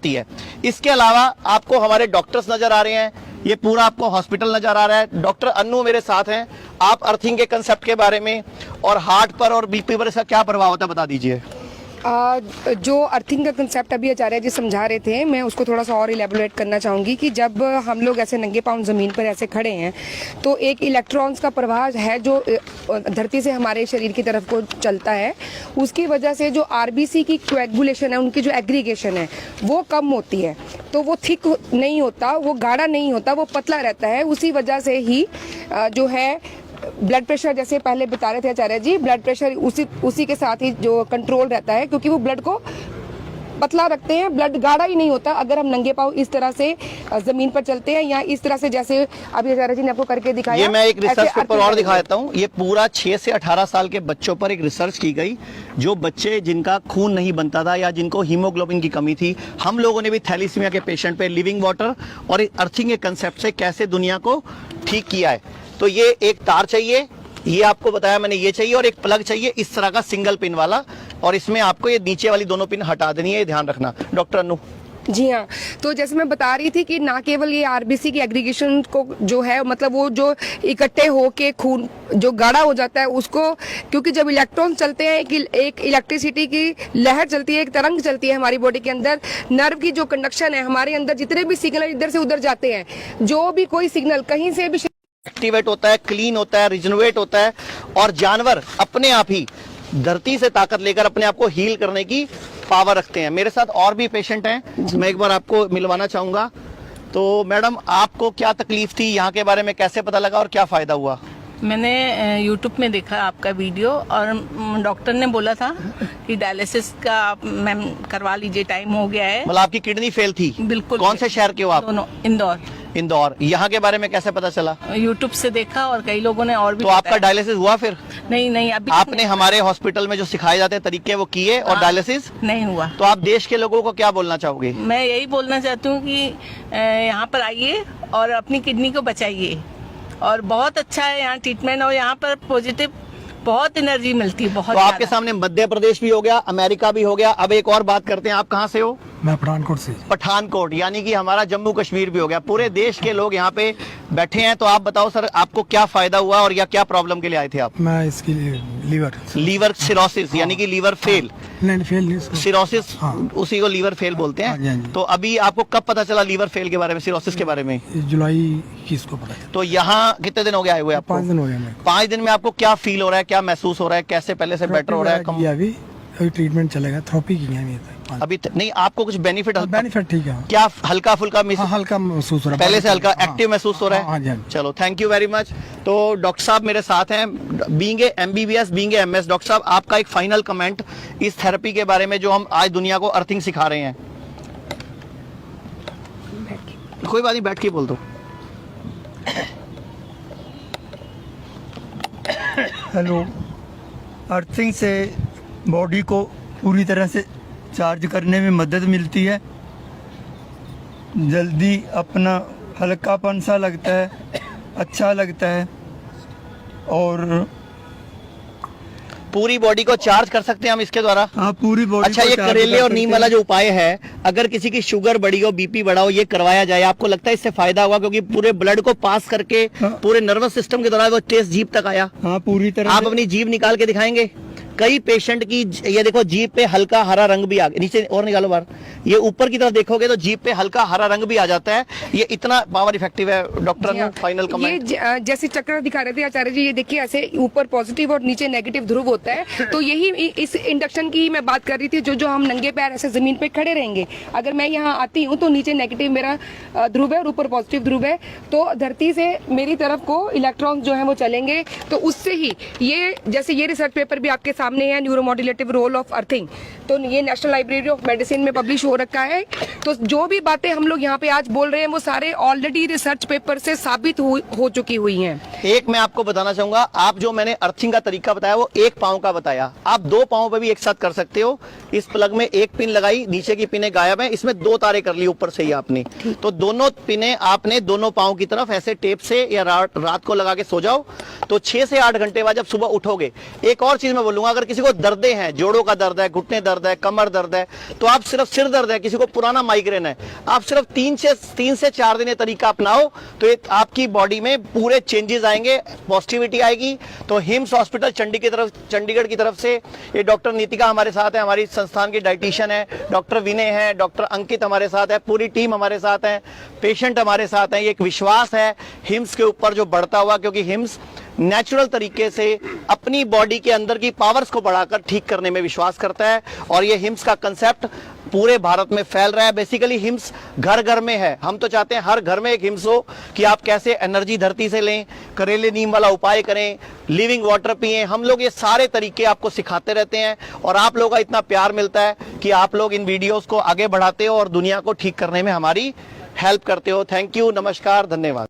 है। इसके अलावा आपको हमारे डॉक्टर्स नजर आ रहे हैं, ये पूरा आपको हॉस्पिटल नजर आ रहा है। डॉक्टर अन्नू मेरे साथ हैं। आप अर्थिंग के कंसेप्ट के बारे में और हार्ट पर और बीपी पर इसका क्या प्रभाव होता है बता दीजिए। जो अर्थिंग का कंसेप्ट अभी आचार्य जी समझा रहे थे, मैं उसको थोड़ा सा और इलेबोरेट करना चाहूँगी कि जब हम लोग ऐसे नंगे पाँव ज़मीन पर ऐसे खड़े हैं तो एक इलेक्ट्रॉन्स का प्रवाह है जो धरती से हमारे शरीर की तरफ को चलता है। उसकी वजह से जो आरबीसी की कोएगुलेशन है, उनकी जो एग्रीगेशन है वो कम होती है, तो वो थिक नहीं होता, वो गाढ़ा नहीं होता, वो पतला रहता है। उसी वजह से ही जो है ब्लड प्रेशर, जैसे पहले बता रहे थे आचार्य जी, ब्लड प्रेशर उसी के साथ ही जो कंट्रोल रहता है, क्योंकि वो ब्लड को पतला रखते हैं, ब्लड गाढ़ा ही नहीं होता अगर हम नंगे पाँव इस तरह से जमीन पर चलते हैं या इस तरह से जैसे अभी आचार्य जी ने आपको करके दिखाया। ये मैं एक रिसर्च पेपर और दिखा देता हूँ। ये पूरा 6 से 18 साल के बच्चों पर एक रिसर्च की गई, जो बच्चे जिनका खून नहीं बनता था या जिनको हीमोग्लोबिन की कमी थी। हम लोगों ने भी थैलीसीमिया के पेशेंट पे लिविंग वाटर और अर्थिंग के कंसेप्ट से कैसे दुनिया को ठीक किया है। तो ये एक तार चाहिए, ये आपको बताया मैंने, ये चाहिए, और एक प्लग चाहिए इस तरह का सिंगल पिन वाला, और इसमें आपको ये नीचे वाली दोनों पिन हटा देनी है, ये ध्यान रखना। डॉक्टर अनु। जी हाँ, तो जैसे मैं बता रही थी कि ना केवल ये आरबीसी की एग्रीगेशन को जो है, मतलब वो जो इकट्ठे होके खून जो गाढ़ा हो जाता है उसको, क्योंकि जब इलेक्ट्रॉन चलते हैं एक इलेक्ट्रिसिटी की लहर चलती है, एक तरंग चलती है हमारी बॉडी के अंदर। नर्व की जो कंडक्शन है, हमारे अंदर जितने भी सिग्नल इधर से उधर जाते हैं, जो भी कोई सिग्नल कहीं से भी एक्टिवेट होता है, क्लीन होता है, रिजनरेट होता है, और जानवर अपने आप ही धरती से ताकत लेकर अपने आप को हील करने की पावर रखते हैं। मेरे साथ और भी पेशेंट हैं, मैं एक बार आपको मिलवाना चाहूंगा। तो मैडम, आपको क्या तकलीफ थी, यहाँ के बारे में कैसे पता लगा और क्या फायदा हुआ? मैंने YouTube में देखा आपका वीडियो, और डॉक्टर ने बोला था कि डायलिसिस का आप मैम करवा लीजिए, टाइम हो गया है। मतलब आपकी किडनी फेल थी? बिल्कुल। कौन से शहर के हो आप? दोनों। इंदौर। इंदौर। यहाँ के बारे में कैसे पता चला? YouTube से देखा, और कई लोगों ने और भी। तो आपका डायलिसिस हुआ फिर? नहीं, अभी आपने हमारे हॉस्पिटल में जो सिखाए जाते हैं तरीके वो किए और डायलिसिस नहीं हुआ। तो आप देश के लोगों को क्या बोलना चाहोगे? मैं यही बोलना चाहती हूँ कि यहाँ पर आइए और अपनी किडनी को बचाइए, और बहुत अच्छा है यहाँ ट्रीटमेंट, और यहाँ पर पॉजिटिव बहुत एनर्जी मिलती है, बहुत। तो आपके सामने मध्य प्रदेश भी हो गया, अमेरिका भी हो गया, अब एक और बात करते हैं। आप कहाँ से हो? मैं पठानकोट से। पठानकोट, यानी कि हमारा जम्मू कश्मीर भी हो गया। पूरे देश के लोग यहाँ पे बैठे हैं। तो आप बताओ सर, आपको क्या फायदा हुआ और या क्या प्रॉब्लम के लिए आए थे आप? मैं इसके लिए लीवर सिरोसिस, यानी कि लीवर फेल। नहीं, फेल नहीं, सिरोसिस, हाँ। उसी को लीवर फेल बोलते हैं। हाँ जी। तो अभी आपको कब पता चला लीवर फेल के बारे में, सिरोसिस के बारे में? जुलाई 21 को पता चला। तो यहाँ कितने दिन हो गए आए हुए आपको? 5 दिन हो गए। 5 दिन में आपको क्या फील हो रहा है, क्या महसूस हो रहा है, कैसे पहले से बेटर हो रहा है? अभी ट्रीटमेंट चलेगा, थेरेपी की है अभी नहीं, आपको कुछ बेनिफिट ठीक है। क्या हल्का फुल्का हल्का महसूस हो रहा है, पहले से हल्का एक्टिव महसूस हो रहा है? हाँ। चलो, थैंक यू वेरी मच। तो डॉक्टर साहब मेरे साथ हैं, being a MBBS, being a MS। Doctor साहब, आपका एक फाइनल कमेंट इस थेरेपी के बारे में जो हम आज दुनिया को अर्थिंग सिखा रहे हैं। कोई बात नहीं, बैठ के बोल दो। हेलो। अर्थिंग से बॉडी को पूरी तरह से चार्ज करने में मदद मिलती है, जल्दी अपना हल्कापन सा लगता है, अच्छा लगता है, और पूरी बॉडी को चार्ज कर सकते हैं हम इसके द्वारा? हाँ, पूरी बॉडी। अच्छा, ये करेले और नीम वाला जो उपाय है, अगर किसी की शुगर बढ़ी हो, BP बढ़ा हो, ये करवाया जाए, आपको लगता है इससे फायदा होगा? क्योंकि पूरे ब्लड को पास करके पूरे नर्वस सिस्टम के दौरान वो टेस्ट जीभ तक आया। हाँ, पूरी तरह। आप अपनी जीभ निकाल के दिखाएंगे? कई पेशेंट की ये देखो, जीभ पे हल्का हरा रंग भी आ गया, नीचे और निकालो बाहर, ये ऊपर की तरफ देखोगे तो जीभ पे हल्का हरा रंग भी आ जाता है। ये इतना पावर इफेक्टिव है। डॉक्टर ने फाइनल कमेंट। ये जैसे चक्र दिखा रहे थे आचार्य जी, ये देखिए ऐसे ऊपर पॉजिटिव और नीचे नेगेटिव ध्रुव होता है। तो यही इस इंडक्शन की मैं बात कर रही थी, जो हम नंगे पैर ऐसे जमीन पे खड़े रहेंगे, अगर मैं यहाँ आती हूँ तो नीचे नेगेटिव मेरा ध्रुव है और ऊपर पॉजिटिव ध्रुव है, तो धरती से मेरी तरफ को इलेक्ट्रॉन जो है वो चलेंगे। तो उससे ही ये, जैसे ये रिसर्च पेपर भी आपके सामने है, न्यूरोमॉड्यूलेटिव रोल ऑफ अर्थिंग, तो ये नेशनल लाइब्रेरी ऑफ मेडिसिन में पब्लिश हो रखा है। तो जो भी बातें हम लोग यहाँ पे आज बोल रहे हैं वो सारे ऑलरेडी रिसर्च पेपर से साबित हो चुकी हुई हैं। एक मैं आपको बताना चाहूंगा, आप जो मैंने अर्थिंग का तरीका बताया वो एक पांव का बताया, आप 2 पांव पे भी एक साथ कर सकते हो। इस प्लग में एक पिन लगाई, नीचे की पिने गायब है, इसमें 2 तारे कर ली ऊपर से ही आपने। तो दोनों पिने आपने दोनों पांव की तरफ ऐसे टेप से या रात को लगा के सो जाओ। तो 6 से 8 घंटे बाद जब सुबह उठोगे, एक और चीज मैं बोलूंगा, लूंगा, अगर किसी को दर्दें हैं, जोड़ों का दर्द है, घुटने दर्द है, कमर दर्द है, तो आप सिर्फ सिर दर्द है, किसी को पुराना माइग्रेन है, आप सिर्फ 3 से 4 दिन ये तरीका अपनाओ तो ये आपकी बॉडी में पूरे चेंजेस आएंगे, पॉजिटिविटी आएगी। तो हिम्स हॉस्पिटल चंडीगढ़ की तरफ से ये डॉक्टर नीतिका हमारे साथ है, हमारी संस्थान की डाइटिशियन है, डॉक्टर विनय है, डॉक्टर अंकित हमारे साथ है, पूरी टीम हमारे साथ है, पेशेंट हमारे साथ है। ये एक विश्वास है हिम्स के ऊपर जो बढ़ता हुआ, क्योंकि हिम्स नेचुरल तरीके से अपनी बॉडी के अंदर की पावर्स को बढ़ाकर ठीक करने में विश्वास करता है। और ये हिम्स का कंसेप्ट पूरे भारत में फैल रहा है। बेसिकली हिम्स घर घर में है। हम तो चाहते हैं हर घर में एक हिम्स हो, कि आप कैसे एनर्जी धरती से लें, करेले नीम वाला उपाय करें, लिविंग वाटर पिएं। हम लोग ये सारे तरीके आपको सिखाते रहते हैं और आप लोगों का इतना प्यार मिलता है कि आप लोग इन वीडियोस को आगे बढ़ाते हो और दुनिया को ठीक करने में हमारी हेल्प करते हो। थैंक यू, नमस्कार, धन्यवाद।